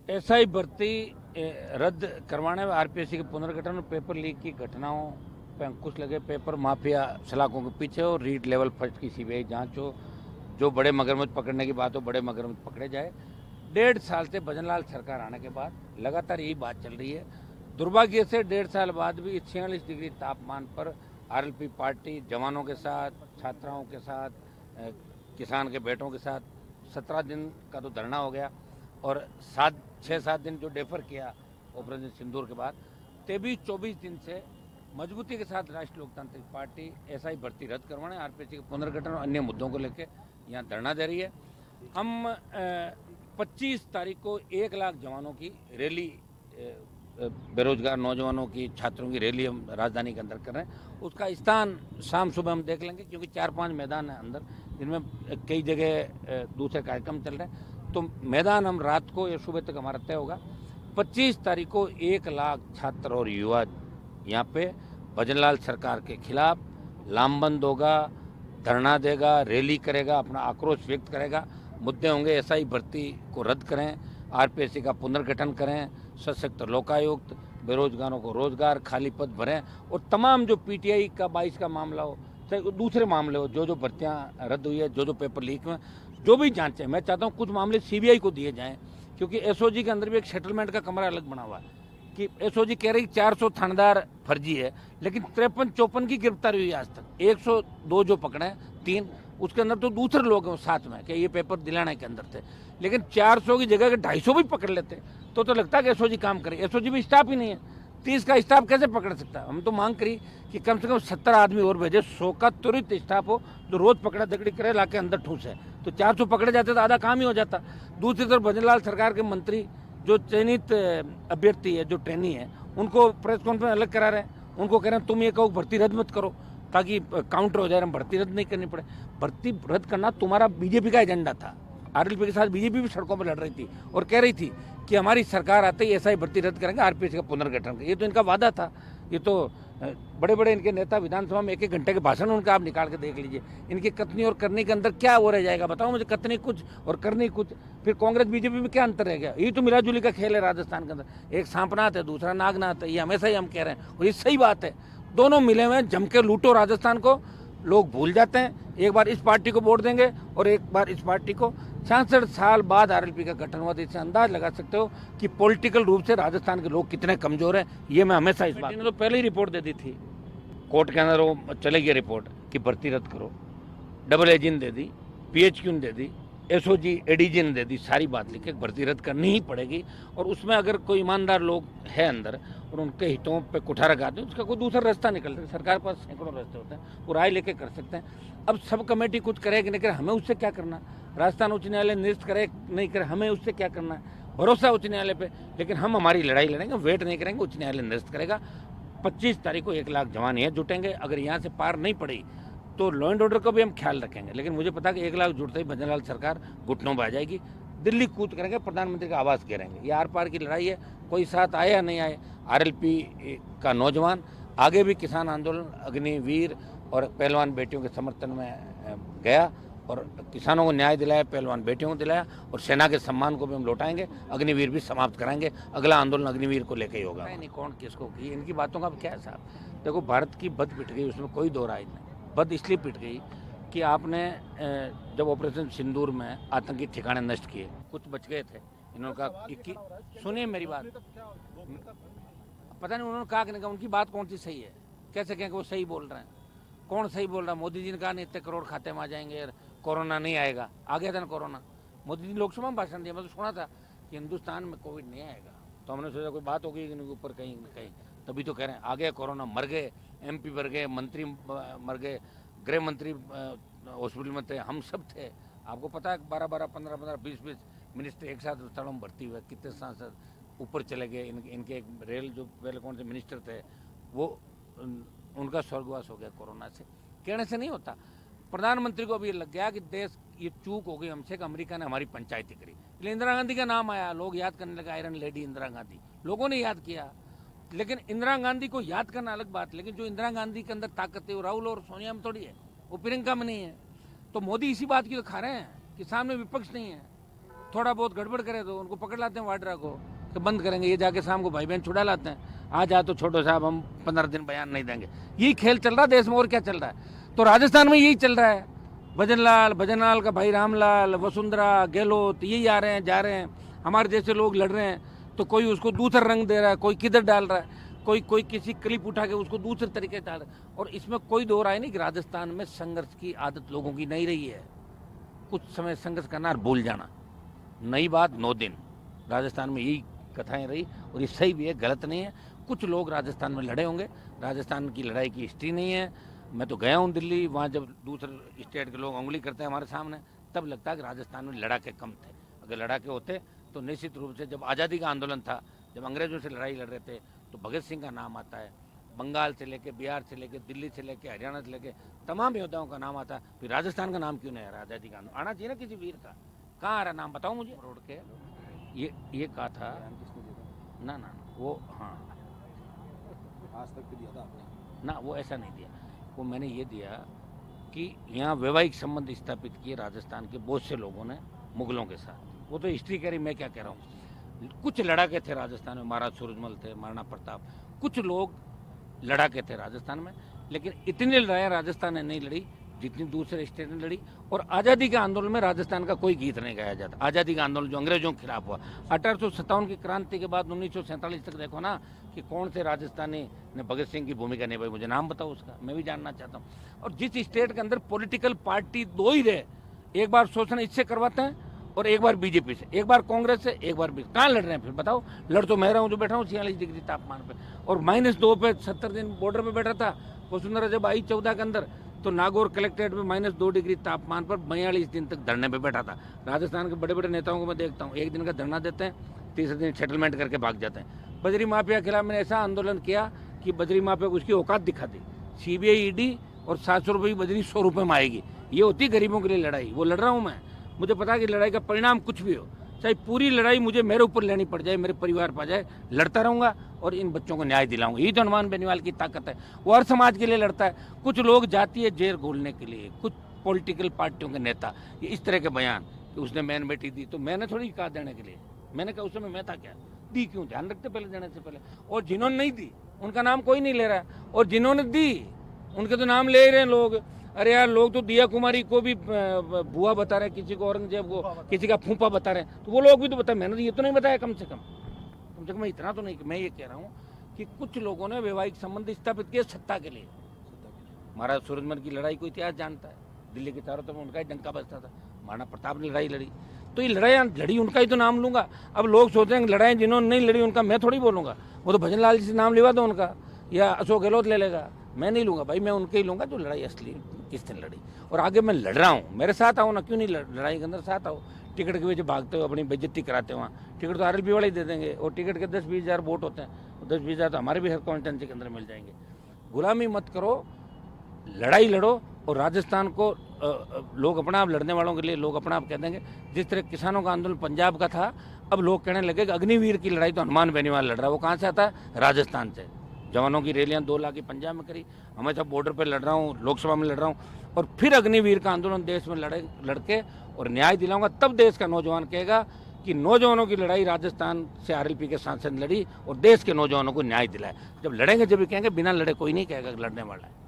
SI भर्ती रद्द करवाने में आरपीएससी के पुनर्गठन और पेपर लीक की घटनाओं पर अंकुश लगे। पेपर माफिया सलाखों के पीछे हो, रीट लेवल फर्स्ट की सीबीआई जांच हो, जो बड़े मगरमच्छ पकड़ने की बात हो बड़े मगरमच्छ पकड़े जाए। 1.5 साल से भजनलाल सरकार आने के बाद लगातार यही बात चल रही है। दुर्भाग्य से 1.5 साल बाद भी 46 डिग्री तापमान पर आरएलपी पार्टी जवानों के साथ, छात्राओं के साथ, किसान के बेटों के साथ 17 दिन का तो धरना हो गया और 6-7 दिन जो डेफर किया ऑपरेशन सिंदूर के बाद, ते भी 24 दिन से मजबूती के साथ राष्ट्रीय लोकतांत्रिक पार्टी एसआई भर्ती रद्द करवाने, आरपीएससी के पुनर्गठन और अन्य मुद्दों को लेकर यहाँ धरना दे रही है। हम 25 तारीख को 1 लाख जवानों की रैली, बेरोजगार नौजवानों की, छात्रों की रैली हम राजधानी के अंदर कर रहे हैं। उसका स्थान शाम सुबह हम देख लेंगे, क्योंकि 4-5 मैदान है अंदर, जिनमें कई जगह दूसरे कार्यक्रम चल रहे हैं। तो मैदान हम रात को या सुबह तक हमारा तय होगा। 25 तारीख को 1 लाख छात्र और युवा यहाँ पे भजनलाल सरकार के खिलाफ लामबंद होगा, धरना देगा, रैली करेगा, अपना आक्रोश व्यक्त करेगा। मुद्दे होंगे एसआई भर्ती को रद्द करें, आरपीएससी का पुनर्गठन करें, सशक्त लोकायुक्त, बेरोजगारों को रोजगार, खाली पद भरें, और तमाम जो पीटीआई का 22 का मामला हो, चाहे दूसरे मामले हो, जो भर्तियां रद्द हुई है, जो पेपर लीक में जो भी जांचें, मैं चाहता हूं कुछ मामले सीबीआई को दिए जाएं, क्योंकि एसओजी के अंदर भी एक सेटलमेंट का कमरा अलग बना हुआ है कि एसओजी कह रही 400 थानेदार फर्जी है, लेकिन 53-54 की गिरफ्तारी हुई आज तक। 102 जो पकड़े हैं, 3 उसके अंदर तो दूसरे लोग हैं साथ में कि ये पेपर दिलाने के अंदर थे, लेकिन 400 की जगह के 250 भी पकड़ लेते तो लगता है कि एसओजी काम करे। एसओजी भी स्टाफ ही नहीं है, 30 का स्टाफ कैसे पकड़ सकता है। हम तो मांग करी कि कम से कम 70 आदमी और भेजे, 100 का त्वरित स्टाफ हो जो रोज पकड़ा दगड़ी करे, लाके अंदर ठूसे, तो 400 पकड़े जाते तो आधा काम ही हो जाता। दूसरी तरफ भजनलाल सरकार के मंत्री जो चयनित अभ्यर्थी है, जो ट्रेनी है, उनको प्रेस कॉन्फ्रेंस अलग करा रहे हैं, उनको कह रहे हैं तुम ये कहो भर्ती रद्द मत करो ताकि काउंटर हो जाए, हम भर्ती रद्द नहीं करनी पड़े। भर्ती रद्द करना तुम्हारा बीजेपी का एजेंडा था। आरएलपी के साथ बीजेपी भी सड़कों पर लड़ रही थी और कह रही थी कि हमारी सरकार आते ही एसआई भर्ती रद्द करेंगे, आरपीएससी का पुनर्गठन करेंगे। ये तो इनका वादा था। ये तो बड़े बड़े इनके नेता विधानसभा में 1-1 घंटे के भाषण उनका आप निकाल के देख लीजिए। इनकी कथनी और करने के अंदर क्या हो रह जाएगा, बताओ मुझे। कथनी कुछ और करनी कुछ, फिर कांग्रेस बीजेपी में क्या अंतर रह गया। ये तो मिलाजुली का खेल है राजस्थान के अंदर। एक सांपनाथ है, दूसरा नागनाथ है, ये हमेशा ही हम कह रहे हैं और ये सही बात है। दोनों मिले हुए जम के लूटो राजस्थान को। लोग भूल जाते हैं, एक बार इस पार्टी को वोट देंगे और एक बार इस पार्टी को। 66 साल बाद आरएलपी का गठन हुआ, तो इससे अंदाज लगा सकते हो कि पॉलिटिकल रूप से राजस्थान के लोग कितने कमजोर हैं। ये मैं हमेशा इस बात ने तो पहले ही रिपोर्ट दे दी थी, कोर्ट के अंदर वो चलेगी रिपोर्ट कि भर्ती रद्द करो। डबल एजेंट दे दी, पीएचक्यू ने दे दी, एसओजी एडीजी ने दे दी, सारी बात लिख के भर्ती रद्द करनी ही पड़ेगी। और उसमें अगर कोई ईमानदार लोग हैं अंदर और उनके हितों पे कुठार लगाते हैं, उसका कोई दूसरा रास्ता निकलता है। सरकार के पास सैकड़ों रास्ते होते हैं, वो राय लेके कर सकते हैं। अब सब कमेटी कुछ करे कि नहीं करे, हमें उससे क्या करना। राजस्थान उच्च न्यायालय निरस्त करे नहीं करे, हमें उससे क्या करना है। भरोसा उच्च न्यायालय पे, लेकिन हम हमारी लड़ाई लड़ेंगे, वेट नहीं करेंगे। उच्च न्यायालय निरस्त करेगा। 25 तारीख को 1 लाख जवान यहाँ जुटेंगे। अगर यहाँ से पार नहीं पड़ी तो लॉ एंड ऑर्डर का भी हम ख्याल रखेंगे, लेकिन मुझे पता है कि 1 लाख जुड़ते ही भजनलाल सरकार घुटनों पर आ जाएगी। दिल्ली कूद करेंगे, प्रधानमंत्री का आवाज़ घेरेंगे। ये आर पार की लड़ाई है, कोई साथ आए या नहीं आए। आरएलपी का नौजवान आगे भी किसान आंदोलन, अग्निवीर और पहलवान बेटियों के समर्थन में गया और किसानों को न्याय दिलाया, पहलवान बेटियों को दिलाया, और सेना के सम्मान को भी हम लौटाएंगे। अग्निवीर भी समाप्त कराएंगे। अगला आंदोलन अग्निवीर को लेकर ही होगा। नहीं कौन किसको की, इनकी बातों का क्या है साहब। देखो, भारत की बद पिट गई, उसमें कोई दो राय नहीं। बद इसलिए पिट गई कि आपने जब ऑपरेशन सिंदूर में आतंकी ठिकाने नष्ट किए, कुछ बच गए थे। इन्होंने कहा, सुनिए मेरी बात, पता नहीं उन्होंने कहा कि नहीं, उनकी बात कौन सी सही है। कैसे कहें कि वो सही बोल रहे हैं। कौन सही बोल रहा है। मोदी जी ने कहा नहीं इतने करोड़ खाते में आ जाएंगे, कोरोना नहीं आएगा। आ गया था ना कोरोना। मोदी जी ने लोकसभा में भाषण दिया, मैं तो सुना था कि हिंदुस्तान में कोविड नहीं आएगा। तो हमने सोचा कोई बात होगी इनके ऊपर कहीं कहीं, तभी तो कह रहे हैं आ गया कोरोना। मर गए एमपी, मर गए मंत्री, मर गए गृह मंत्री, हॉस्पिटल में थे, हम सब थे। आपको पता है 12-12, 15-15, 20-20 मिनिस्टर एक साथ अस्पतालों में भर्ती हुए। कितने सांसद ऊपर चले गए। इनके एक रेल जो पहले कौन से मिनिस्टर थे, वो उनका स्वर्गवास हो गया कोरोना से। कहने से नहीं होता। प्रधानमंत्री को अभी लग गया कि देश ये चूक हो गई हमसे कि अमेरिका ने हमारी पंचायती करी, इसलिए इंदिरा गांधी का नाम आया। लोग याद करने लगे, आयरन लेडी इंदिरा गांधी, लोगों ने याद किया। लेकिन इंदिरा गांधी को याद करना अलग बात, लेकिन जो इंदिरा गांधी के अंदर ताकत है वो राहुल और सोनिया में थोड़ी है, वो प्रियंका में नहीं है। तो मोदी इसी बात की तो खा रहे हैं कि सामने विपक्ष नहीं है। थोड़ा बहुत गड़बड़ करे तो उनको पकड़ लाते हैं वाड्रा को कि बंद करेंगे, ये जाके शाम को भाई बहन छुड़ा लाते हैं, आ जा तो छोटो साहब हम 15 दिन बयान नहीं देंगे। यही खेल चल रहा है देश में, और क्या चल रहा है। तो राजस्थान में यही चल रहा है, भजनलाल का भाई रामलाल, वसुंधरा, गहलोत, यही आ रहे हैं जा रहे हैं, हमारे जैसे लोग लड़ रहे हैं तो कोई उसको दूसरा रंग दे रहा है, कोई किधर डाल रहा है, कोई किसी क्लिप उठा के उसको दूसरे तरीके से डाल रहा है। और इसमें कोई दो राय नहीं कि राजस्थान में संघर्ष की आदत लोगों की नहीं रही है। कुछ समय संघर्ष करना और भूल जाना, नई बात 9 दिन, राजस्थान में यही कथाएं रही और ये सही भी है, गलत नहीं है। कुछ लोग राजस्थान में लड़े होंगे, राजस्थान की लड़ाई की हिस्ट्री नहीं है। मैं तो गया हूँ दिल्ली, वहाँ जब दूसरे स्टेट के लोग उंगली करते हैं हमारे सामने, तब लगता है कि राजस्थान में लड़ाके कम थे। अगर लड़ाके होते तो निश्चित रूप से, जब आज़ादी का आंदोलन था, जब अंग्रेजों से लड़ाई लड़ रहे थे, तो भगत सिंह का नाम आता है, बंगाल से लेके, बिहार से लेके, दिल्ली से लेके, हरियाणा से लेके तमाम योद्धाओं का नाम आता है। फिर राजस्थान का नाम क्यों नहीं आ रहा? आज़ादी का आंदोलन आना चाहिए ना किसी वीर का। कहाँ आ रहा नाम, बताओ मुझे। रोड के ये कहा था ना ना वो, हाँ आज तक तो दिया था आपने ना, वो ऐसा नहीं दिया। वो मैंने ये दिया कि यहाँ वैवाहिक संबंध स्थापित किए राजस्थान के बहुत से लोगों ने मुगलों के साथ। वो तो हिस्ट्री कह रही, मैं क्या कह रहा हूँ। कुछ लड़ाके थे राजस्थान में, महाराज सूरजमल थे, महाराणा प्रताप, कुछ लोग लड़ाके थे राजस्थान में, लेकिन इतनी लड़ाइयाँ राजस्थान ने नहीं लड़ी जितनी दूसरे स्टेट ने लड़ी। और आज़ादी के आंदोलन में राजस्थान का कोई गीत नहीं गाया जाता। आज़ादी का आंदोलन जो अंग्रेजों के खिलाफ हुआ 1857 की क्रांति के बाद 1947 तक देखो ना कि कौन से राजस्थानी ने भगत सिंह की भूमिका निभाई, मुझे नाम बताओ उसका, मैं भी जानना चाहता हूँ। और जिस स्टेट के अंदर पॉलिटिकल पार्टी दो ही रहे, एक बार शोषण इससे करवाते हैं और एक बार बीजेपी से, एक बार कांग्रेस से, एक बार बीजेपी, कहाँ लड़ रहे हैं फिर बताओ। लड़ तो मैं रहा हूँ जो बैठा हूँ 46 डिग्री तापमान पे, और -2 पे 70 दिन बॉर्डर पे बैठा था। वसुंधरा जब आई 14 के अंदर, तो नागौर कलेक्ट्रेट में -2 डिग्री तापमान पर 42 दिन तक धरने पे बैठा था। राजस्थान के बड़े बड़े नेताओं को मैं देखता हूँ, एक दिन का धरना देते हैं, तीसरे दिन सेटलमेंट करके भाग जाते हैं। बजरी माफिया के खिलाफ मैंने ऐसा आंदोलन किया कि बजरी माफिया को उसकी औकात दिखा दी। CBI ED और 700 रुपये की बजरी 100 रुपये में आएगी, ये होती गरीबों के लिए लड़ाई। वो लड़ रहा हूँ मैं, मुझे पता है कि लड़ाई का परिणाम कुछ भी हो, चाहे पूरी लड़ाई मुझे मेरे ऊपर लेनी पड़ जाए, मेरे परिवार पर जाए, लड़ता रहूँगा और इन बच्चों को न्याय दिलाऊंगा। यही तो हनुमान बेनीवाल की ताकत है, वो हर समाज के लिए लड़ता है। कुछ लोग जातीय जेर घोलने के लिए, कुछ पॉलिटिकल पार्टियों के नेता, ये इस तरह के बयान कि उसने मैन बेटी दी, तो मैंने थोड़ी कहा देने के लिए, मैंने कहा उस समय मैं था क्या, दी क्यों, ध्यान रखते पहले देने से पहले। और जिन्होंने नहीं दी उनका नाम कोई नहीं ले रहा है, और जिन्होंने दी उनके तो नाम ले रहे हैं लोग। अरे यार, लोग तो दिया कुमारी को भी बुआ बता रहे हैं, किसी को औरंगजेब को, किसी का फूफा बता रहे हैं, तो वो लोग भी तो बताए, मैंने ये तो नहीं बताया। कम से कम इतना तो नहीं। मैं ये कह रहा हूँ कि कुछ लोगों ने वैवाहिक संबंध स्थापित किए सत्ता के लिए। महाराज सूरजमल की लड़ाई को इतिहास जानता है, दिल्ली के चारों तरफ उनका ही डंका बजता था। महाराणा प्रताप ने लड़ाई लड़ी, तो ये लड़ाई लड़ी उनका ही तो नाम लूंगा। अब लोग सोच रहे हैं लड़ाई जिन्होंने नहीं लड़ी उनका मैं थोड़ी बोलूँगा, वो तो भजनलाल जी से नाम लिवा दो उनका, या अशोक गहलोत ले लेगा, मैं नहीं लूँगा भाई, मैं उनके ही लूँगा जो लड़ाई असली किसने लड़ी। और आगे मैं लड़ रहा हूँ, मेरे साथ आओ ना, क्यों नहीं लड़ाई के अंदर साथ आओ। टिकट के वजह भागते हो, अपनी बेइज्जती कराते हो, वहाँ टिकट तो RLP वाले ही दे देंगे, और टिकट के 10-20 हज़ार वोट होते हैं, 10-20 हज़ार तो हमारे भी हर कॉन्स्टिट्यूंसी के अंदर मिल जाएंगे। गुलामी मत करो, लड़ाई लड़ो। और राजस्थान को लोग अपना आप लड़ने वालों के लिए लोग अपना आप कह देंगे। जिस तरह किसानों का आंदोलन पंजाब का था, अब लोग कहने लगे कि अग्निवीर की लड़ाई तो हनुमान बेनीवाल लड़ रहा है। वो कहाँ से आता है? राजस्थान से। जवानों की रैलियां 2 लाख की पंजाब में करी, हमेशा बॉर्डर पर लड़ रहा हूँ, लोकसभा में लड़ रहा हूँ, और फिर अग्निवीर का आंदोलन देश में लड़के और न्याय दिलाऊंगा। तब देश का नौजवान कहेगा कि नौजवानों की लड़ाई राजस्थान से RLP के सांसद लड़ी और देश के नौजवानों को न्याय दिलाया। जब लड़ेंगे जब भी कहेंगे, बिना लड़े कोई नहीं कहेगा लड़ने वाला है।